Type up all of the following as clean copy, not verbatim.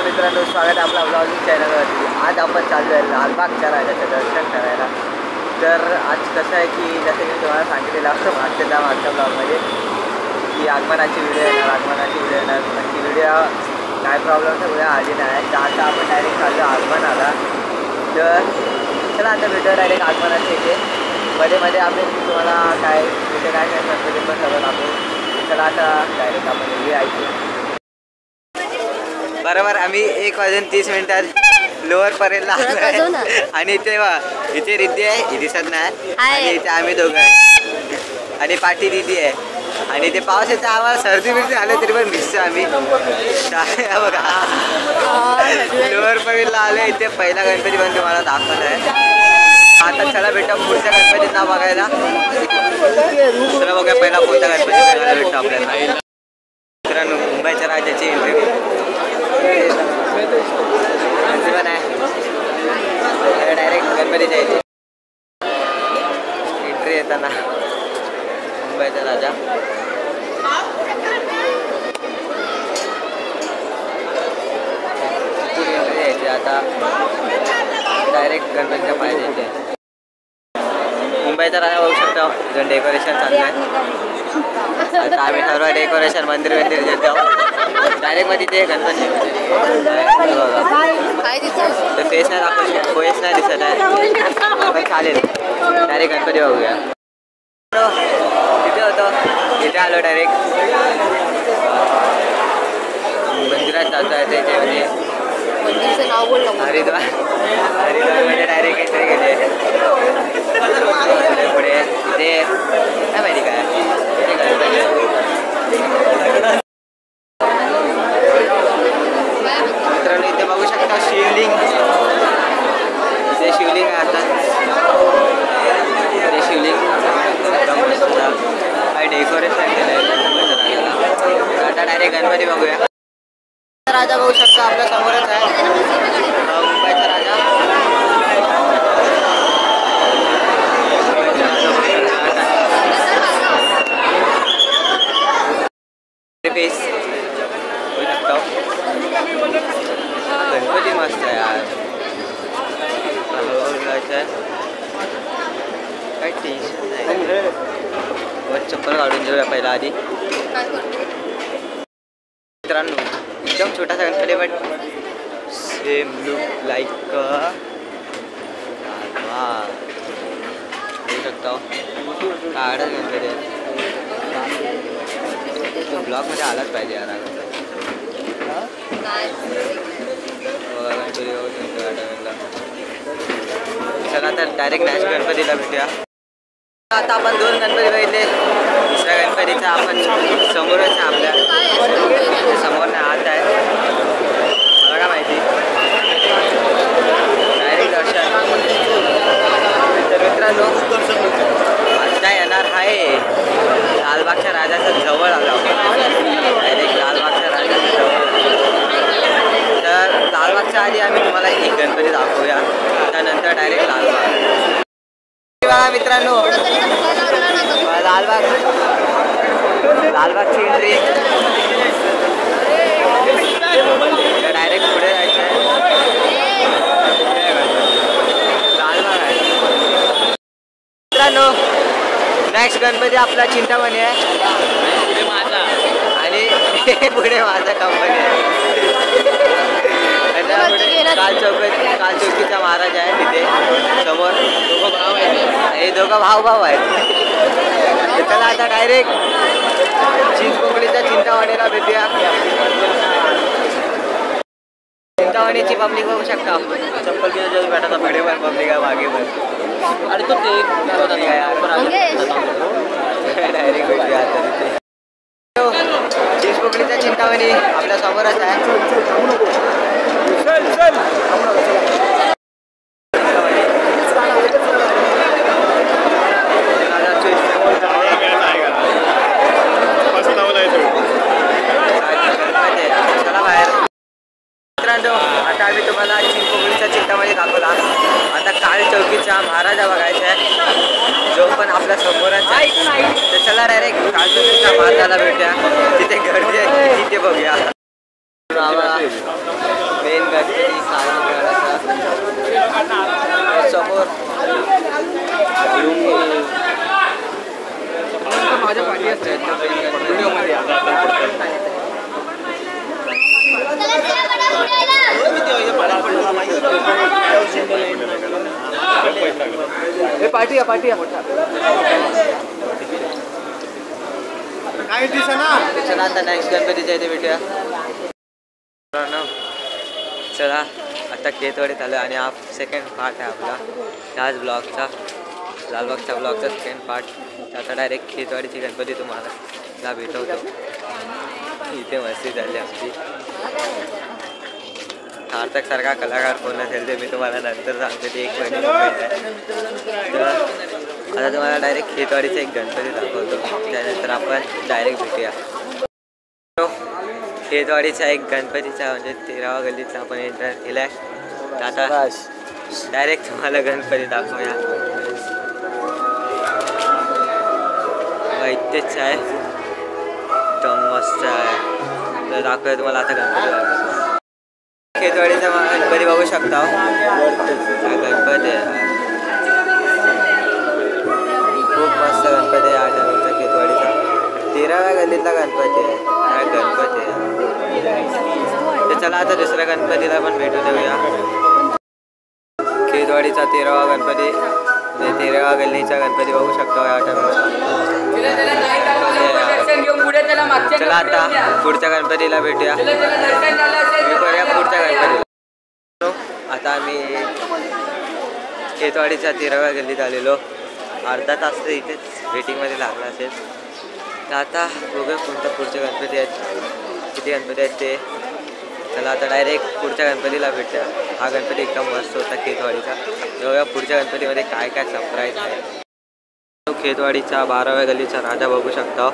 मित्रांनो, स्वागत आहे आपला ब्लॉगिंग चॅनलवरती। आज आपण चाललो आहे लालबागच्या राजाचं दर्शन करायला। तर आज कसं आहे की जसं की तुम्हाला सांगितलेलं असतं मागच्या ब्लॉगमध्ये की आगमनाची व्हिडिओ येणार पण ती व्हिडिओ काय प्रॉब्लेम उद्या आली नाही। तर आता आपण डायरेक्ट चाललो आगमनाला। तर चला आता भेटूया डायरेक्ट आगमनाच्या इथे। मध्ये आपण तुम्हाला काय कुठे काय करतो ते पण सगळं दाखवू। चला आता डायरेक्ट आपण व्हिडिओ ऐकू। बरोबर आम्ही 1:30 लोअर परेलला आणि तेव्हा इथे रिद्धी आहे, ही दिसत नाही, आणि इथे आम्ही दोघं आहे आणि पाठी दिदी आहे। आणि ते पाऊस येतं आम्हाला सर्दी बिर्दी आले तरी पण भिजतो आम्ही। बघा लोअर परेलला आले। इथे पहिला गणपती पण तुम्हाला दाखवत आहे। आता चला बेटा पुढच्या गणपतींना बघायला। चला बघा पहिला कोणता गणपती बघायला भेटतो आपल्याला। मित्रांनो, मुंबईच्या राजाची एंट्री पण आहे डायरेक्ट गणपतीच्या इथे एंट्री येताना मुंबईचा राजा। तिथून एंट्री यायची आता डायरेक्ट गणपतीच्या पाय द्यायचे। मुंबईचा राजा बघू शकता, जण डेकोरेशन चालू आहे। आता आम्ही सर्व डेकोरेशन मंदिर देत जाऊ डायरेक्ट मध्ये ते गणपती तर फेस नाही दाखवू, फेस नाही दिसत आहे पण चालेल। डायरेक्ट गणपती बघूया। तिथे होतं, इथे आलो डायरेक्ट मंदिरात जातो आहे। त्याचे म्हणजे हरिद्वारमध्ये डायरेक्ट एंट्री केली आहे। पुढे इथे काय माहिती काय इथे गणपती। मित्रांनो, इथे बघू शकता शिवलिंग, इथे शिवलिंग आहे। आता इथे शिवलिंग काय डेकोरेशन केलं आहे। आता डायरेक्ट गणपती बघूया। राजा बघू शकता आपल्या समोरच आहे, मुंबईचा राजा। फेस बघू शकता, गणपती मस्त आहे यार। काही टेन्शन नाही। वर चप्पल काढून घेऊया पहिला आधी। मित्रांनो, एकदम छोटासा Ganpati but same look like बघू शकता काढच गणपती आहे। तो ब्लॉगमध्ये आलाच पाहिजे यार गणपती। चला तर डायरेक्ट नॅक्स्ट गणपतीला भेटूया। आता आपण 2 गणपती बघितले, दुसऱ्या गणपतीचा आपण समोरच आहे आपल्या समोर नाही आत आहे। मला काय माहिती डायरेक्ट दर्शन। तर मित्रांनो, आता येणार आहे लालबागच्या राजाचं जवळ आलो। डायरेक्ट लालबागच्या राजाचं जवळ। तर लालबागच्या आधी आम्ही तुम्हाला एक गणपती दाखवूया, त्यानंतर डायरेक्ट लालबाग। मित्रांनो, लालबागची एंट्री डायरेक्ट पुढे जायचं आहे। लालबाग आहे मित्रांनो। नेक्स्ट गणपती आपला चिंतामणी आहे आणि पुढे माझा कंपनी आहे। काल चौकीचा महाराज आहे तिथे समोर। हे दोघं भाऊ आहेत। चला आता डायरेक्ट चिंचपोकळीच्या चिंतामणीला भेटूया। चिंतामणीची पब्लिक बघू शकता, चप्पल घेऊन भेटायचा भिडे पण पब्लिक आहे मागे पण। आणि तो डायरेक्ट भेटूया आता तिथे। चिंचपोकळीच्या चिंतामणी आपल्या समोरच आहे। आता आम्ही तुम्हाला चिंचपोकळीच्या चिंतामणी दाखवला। आता काळ चौकीचा महाराजा बघायचा आहे, जो पण आपल्या समोरच आहे। तर चला डायरेक्ट काळ चौकीच्या महाराजाला भेटूया। तिथे गर्दी आहे, तिथे बघूया। मेन गणपती समोर माझ्या पाठी असते पाठी काय दिसना चला आता नेक्स्ट गणपतीच्या इथे भेटूया. चला आता केतवाडीत आलो आणि हा सेकंड पार्ट आहे आपला त्याच ब्लॉगचा लालबागच्या ब्लॉगचा सेकंड पार्ट. आता डायरेक्ट केतवाडीची गणपती तुम्हाला भेटवतो. इथे मस्ती झाली आमची. सार्थक सारखा कलाकार कोण असेल ते मी तुम्हाला नंतर सांगतो. ते एक महिने तर आता तुम्हाला डायरेक्ट केतवाडीचा एक गणपती दाखवतो. त्यानंतर आपण डायरेक्ट भेटूया. केतवाडीचा एक गणपतीचा म्हणजे 13वा गल्लीचा आपण एंटर केला आहे. आता डायरेक्ट तुम्हाला गणपती दाखवूया. इथेच आहे एकदम मस्त आहे. तर दाखवूया तुम्हाला आता गणपती दाखवतो. केतवाडीचा गणपती बघू शकता. गणपती खूप मस्त गणपती आहे. आठवडीचा केतवाडीचा 13व्या गल्लीतला गणपती आहे. हा गणपती आहे. तर चला आता दुसऱ्या गणपतीला पण भेटू देऊया. केतवाडीचा 13वा गणपती 13व्या गल्लीचा गणपती बघू शकता. चला आता पुढच्या गणपतीला भेटूया. पुढच्या गणपतीला आता आम्ही केतवाडीच्या 13व्या गल्लीत आलेलो. अर्धा तास तर इथेच वेटिंगमध्ये लागला असेल. तर आता बघूया कोणत्या पुढचे गणपती आहेत, किती गणपती आहेत ते. चला आता डायरेक्ट पुढच्या गणपतीला भेटूया. हा गणपती एकदम मस्त होता केतवाडीचा. बघूया पुढच्या गणपतीमध्ये काय काय सरप्राईज आहे. केतवाडीचा 12व्या गल्लीचा राजा बघू शकता.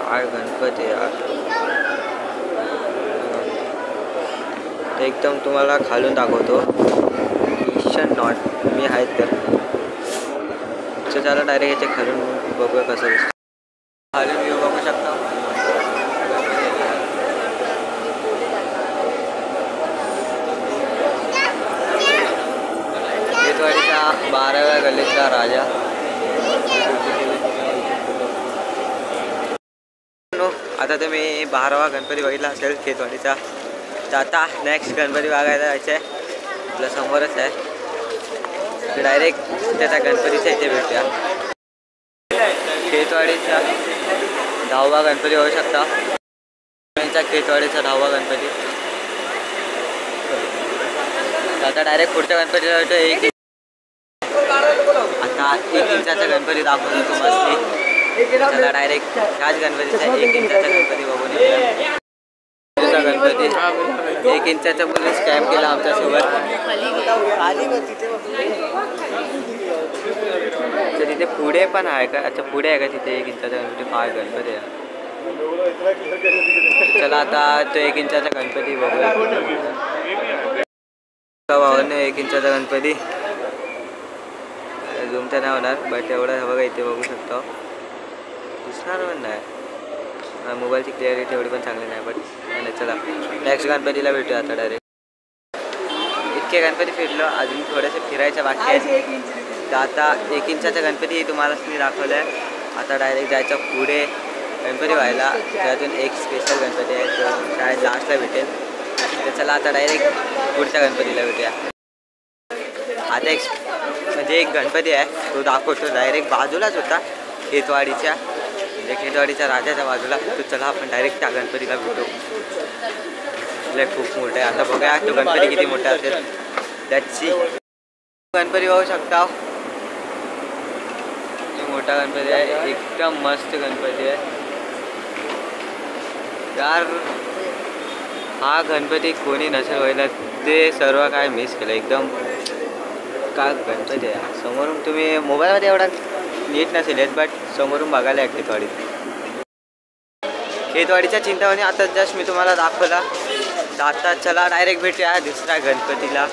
हा गणपती एकदम तुम्हाला खालून दाखवतो. ईशान नॉट मी आहेत तर चला डायरेक्ट याच्या खालून बघूया कसं दिसतं. खालून व्ह्यू बघू शकता. केतवाडीचा 12व्या गल्लीचा राजा. आता तुम्ही 12वा गणपती बघितला असेल केतवाडीचा. तर आता नेक्स्ट गणपती बघायला जायचं आहे. आपल्या समोरच आहे. डायरेक्ट त्याचा गणपतीच्या इथे भेटूया. केतवाडीचा 10वा गणपती होऊ शकता. केतवाडीचा 10वा गणपती. आता डायरेक्ट पुढच्या गणपतीला भेटू. आता 1 इंचाचा गणपती दाखवतो तुम्हाला. चला डायरेक्ट ह्याच गणपतीचा 1 इंचाचा गणपती बघून येऊया. गणपती 1 इंचाचा पण स्कॅम केला आमच्यासोबत. तर तिथे पुढे पण आहे का? अच्छा पुढे आहे का तिथे 1 इंचाचा गणपती? 5 गणपती आहे. चला आता तो 1 इंचाचा गणपती बघूया. 1 इंचाचा गणपती झूमचा नाही होणार बट एवढं बघा इथे बघू शकतो. दिसणार पण नाही. मोबाईलची क्लिअरिटी एवढी पण चांगली नाही बट चला नेक्स्ट गणपतीला भेटूया. आता डायरेक्ट इतके गणपती फिरलो. अजून थोडेसे फिरायच्या बाकी आहेत. तर आता 1 इंचाचा गणपती तुम्हालाच मी दाखवलं आहे. आता डायरेक्ट जायचं पुढे गणपती व्हायला. त्यातून एक स्पेशल गणपती आहे तो शाळेत लास्टला भेटेल. तर चला आता डायरेक्ट पुढच्या गणपतीला भेटूया. आता एक म्हणजे एक गणपती आहे तो दाखवतो. डायरेक्ट बाजूलाच होता केतवाडीच्या म्हणजे केतवाडीच्या राजाच्या बाजूला. तो चला आपण डायरेक्ट त्या गणपतीला भेटू. खूप मोठा आहे. आता बघा तो गणपती किती मोठा असेल. त्याची गणपती बघू शकता. मोठा गणपती आहे. एकदम मस्त गणपती आहे यार. हा गणपती कोणी नसेल व्हायला ते सर्व काय मिस केलं एकदम. का गणपती आहे समोरून तुम्ही मोबाईलमध्ये एवढा नीट नसेल येत बट समोरून बघायला आहे केतवाडीच्या चिंतामणी. आता जस्ट मी तुम्हाला दाखवला. आता चला डायरेक्ट भेटूया दुसऱ्या गणपतीला.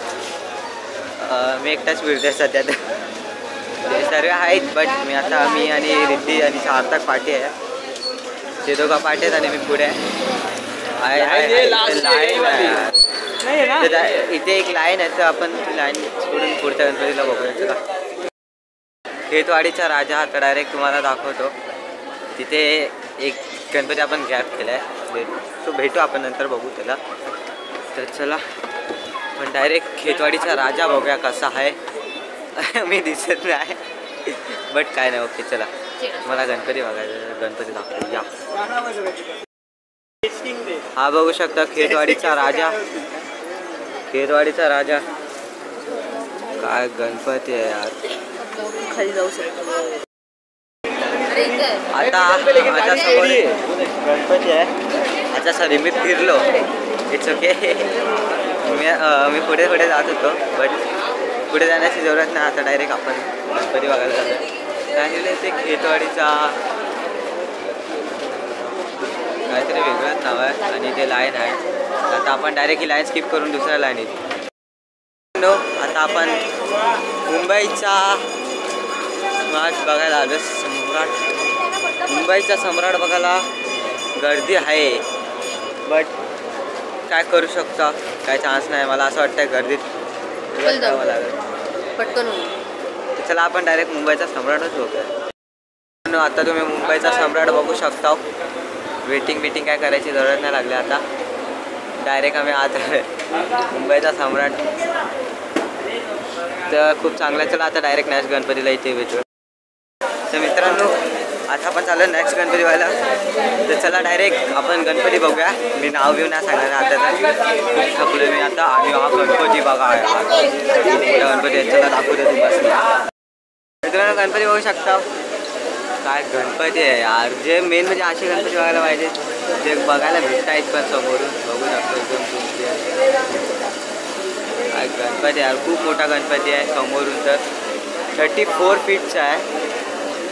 मी एकटाच फिरतोय सध्या तर ते सर्व आहेत बट मी आणि रिद्धी आणि सार्थक पाठी आहे. ते दोघं पाठी आहेत आणि मी पुढे आहे. तर इथे एक लाईन आहे, तर आपण ती लाईन सोडून पुढच्या गणपतीला बघूया. चला. खेतवाडीचा राजा आता डायरेक्ट तुम्हाला दाखवतो. तिथे एक गणपती आपण गॅप केला आहे, तो भेटू आपण नंतर बघू त्याला. तर चला पण डायरेक्ट खेतवाडीचा राजा बघूया कसा आहे. मी दिसत नाही बट काय नाही. ओके चला, मला गणपती बघायचा, गणपती दाखवू या. हा बघू शकता खेतवाडीचा राजा. खेतवाडीचा राजा काय गणपती आहे यार. खाली जाऊ शकतो. आता माझ्या समोर गणपती आहे. अच्छा सॉरी, मी फिरलो. It's okay. मी पुढे पुढे जात होतो, बट पुढे जाण्याची जरूरत नाही. आता डायरेक्ट आपण गणपती बघायला जातो. त्यामुळे ते खेतवाडीचा काहीतरी वेगळंच नाव आहे आणि ते लाईन आहे. आता आपण डायरेक्ट ही लाईन स्किप करून दुसऱ्या लाईनीत. आता आपण मुंबईचा स्मार्ट बघायला आलो. सम्राट, मुंबईचा सम्राट बघायला गर्दी आहे, बट काय करू शकतो, काय चान्स नाही. मला असं वाटतं गर्दीत जावं लागेल पटकन. चला आपण डायरेक्ट मुंबईचा सम्राटच बघूया. आता तुम्ही मुंबईचा सम्राट बघू शकता. वेटिंग काय करायची गरज नाही लागली. आता डायरेक्ट आम्ही आत मुंबईचा सम्राट. तर खूप चांगलं. चला आता डायरेक्ट नेक्स्ट गणपतीला इथे भेटू. तर मित्रांनो आता आपण चाललो नेक्स्ट गणपती व्हायला. तर चला डायरेक्ट आपण गणपती बघूया. मी नाव घेऊन नाही सांगणार आता, तर खूप थकलो मी आता. आणि हा गणपती बघा मोठा गणपती आहे. चला दाखवू दे तुम्हाला. मित्रांनो गणपती बघू शकता. काय गणपती आहे यार. जे मेन म्हणजे असे गणपती बघायला पाहिजे जे बघायला भेटत आहेत पण समोरून बघू शकतो. एकदम तुमचे काय गणपती यार. खूप मोठा गणपती आहे समोरून. तर 34 फीटचा आहे.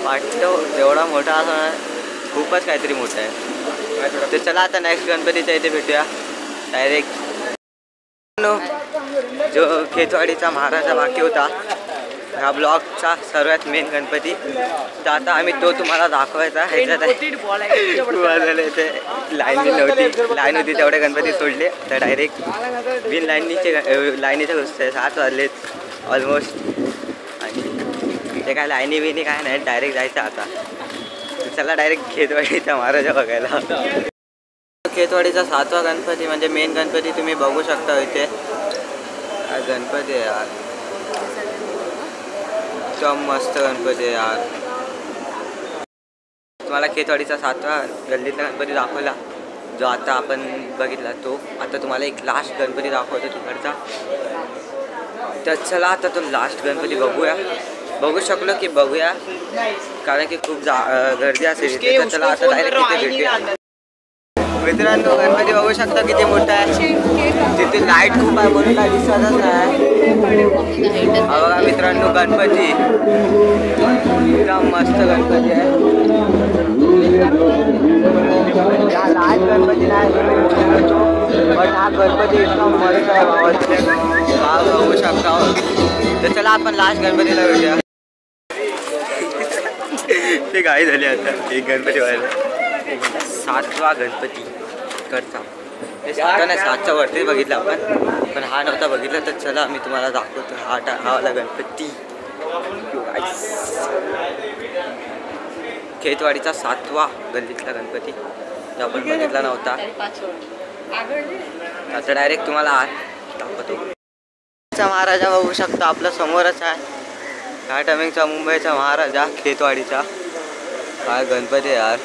वाटतं एवढा मोठा असं खूपच काहीतरी मोठा आहे. तर चला आता नेक्स्ट गणपतीच्या इथे भेटूया डायरेक्ट. जो खेतवाडीचा महाराजा बाकी होता ह्या ब्लॉगचा सर्वात मेन गणपती, तर आता आम्ही तो तुम्हाला दाखवायचा. ह्याच्यात ते लाईन होती तेवढे गणपती सोडले. तर डायरेक्ट बिन लाईनीचे गोष्ट 7 वाजलेत ऑलमोस्ट. आणि ते काय लाईनी बिनी काय नाही, डायरेक्ट जायचं आता. चला डायरेक्ट खेतवाडीचा महाराजा बघायला. खेतवाडीचा 7वा गणपती म्हणजे मेन गणपती तुम्ही बघू शकता इथे. गणपती आहे यार, एकदम मस्त गणपती आहे यार. तुम्हाला खेतवाडीचा 7वा गल्लीतला गणपती दाखवला जो आता आपण बघितला तो. आता तुम्हाला एक लास्ट गणपती दाखवतो तिकडचा. तर चला आता तो लास्ट गणपती बघू शकलो की बघूया, कारण की खूप गर्दी असेल. तर चला आता डायरेक्ट तिथे भेटूया. मित्रांनो गणपती बघू शकता किती मोठा आहे. तिथे लाईट खूप आहे म्हणून काय दिसतच नाही. हा बघा मित्रांनो गणपती एकदम मस्त गणपती आहे. हा लाईट गणपती नाही बट हा गणपती एकदम मस्त आहे भावाचे. हा बघू शकता. तर चला आपण लास्ट गणपतीला भेटूया. ते घाई झाली आता एक गणपती व्हायला. 7वा गणपती कडचा. ते 7 नाही 7च्या वरती बघितला आपण, पण हा नव्हता बघितला. तर चला मी तुम्हाला दाखवतो हा वाला गणपती. खेतवाडीचा 7वा गल्लीतला गणपती जो आपण बघितला नव्हता. आता डायरेक्ट तुम्हाला दाखवतो. महाराजा बघू शकता आपल्या समोरच आहे. ह्या टायमिंगचा मुंबईचा महाराजा खेतवाडीचा. काय गणपती यार.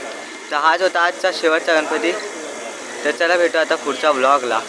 तर हाच होता आजचा शेवटचा गणपती. तर चला भेटू आता पुढच्या ब्लॉगला.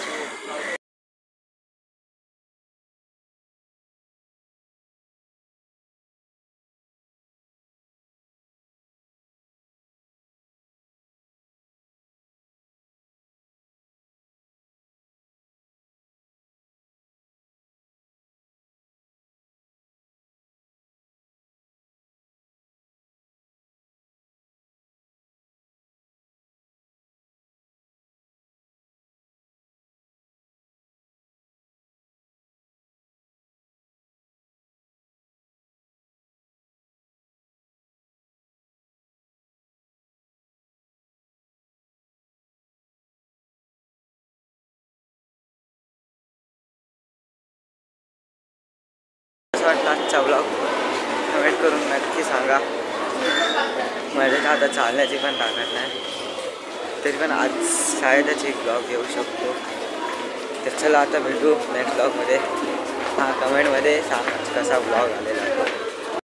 कसं वाटतं आजचा ब्लॉग कमेंट करून नक्की सांगा. माझ्या आता चालण्याची पण ताकद नाही, तरी पण आज शाळेतच एक ब्लॉग येऊ शकतो. तर चला आता भेटू नेक्स्ट ब्लॉगमध्ये. कमेंटमध्ये सांगा कसा ब्लॉग आलेला.